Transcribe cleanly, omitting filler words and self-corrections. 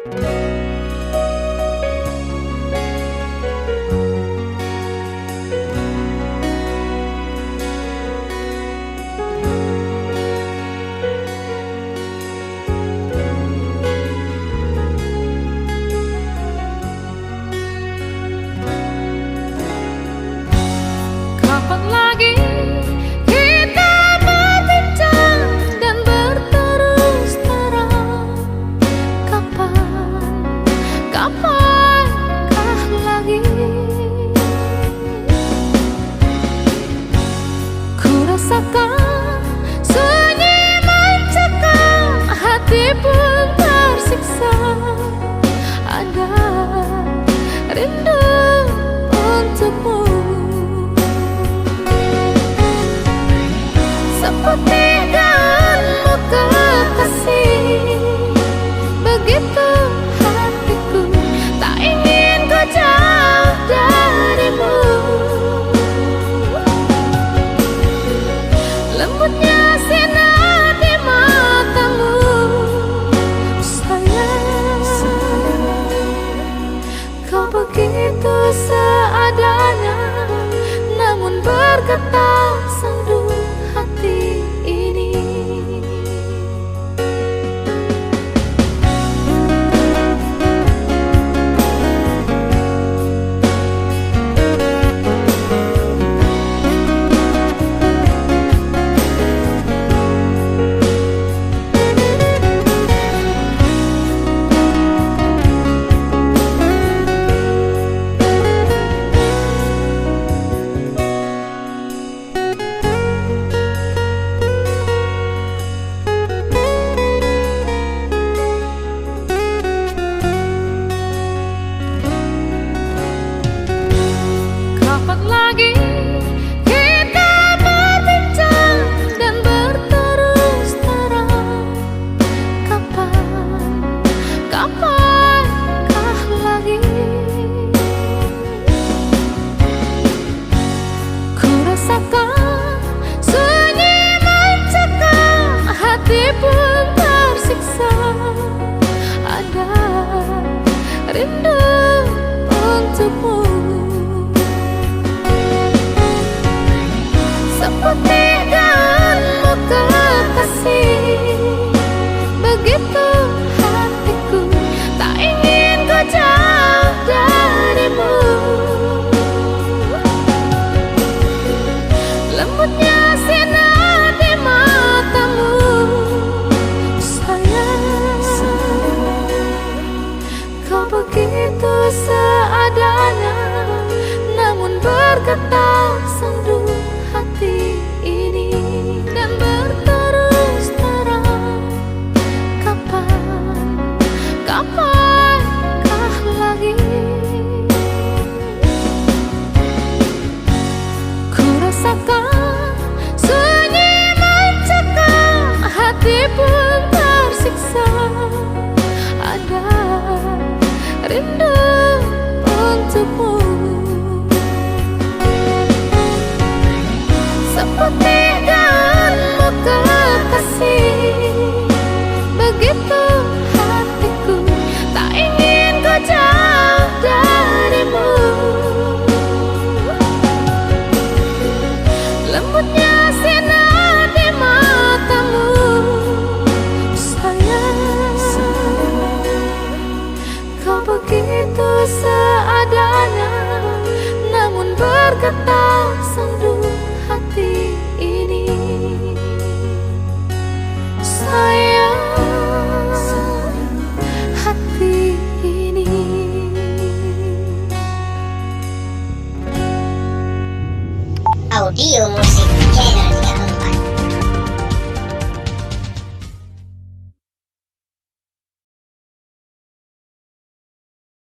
Kapan lagi kita berbincang dan berterus terang? Kapankah lagi? Ku rasakan sunyi mencekam, hati pun tersiksa. Ada rindu untukmu, seperti daunmu kekasih. Begitu hatiku tak ingin kau jauh darimu. Lembutnya sinar di matamu, sayang. Kau begitu seadanya, namun bergetar sendu hati ini. Kapan lagi kita berbincang dan berterus terang? Kapankah lagi? Ku rasakan sunyi mencekam, hati pun tersiksa. Ada rindu untukmu, seperti daunmu kekasih. Begitu hatiku tak ingin kau jauh darimu. Lembutnya sinar di matamu, sayang. Kau begitu seadanya, namun bergetar sendu hati ini. Dan berterus terang, kapankah lagi? Ku rasakan sunyi mencekam, hati pun tersiksa. Ada rindu untukmu, seperti daunmu kekasih. Begitu hatiku tak ingin kau jauh darimu. Lembutnya sinar di matamu, sayang. Kau begitu seadanya, namun bergetar sendu hati ini. Sayang, hati ini. Audio musik channel.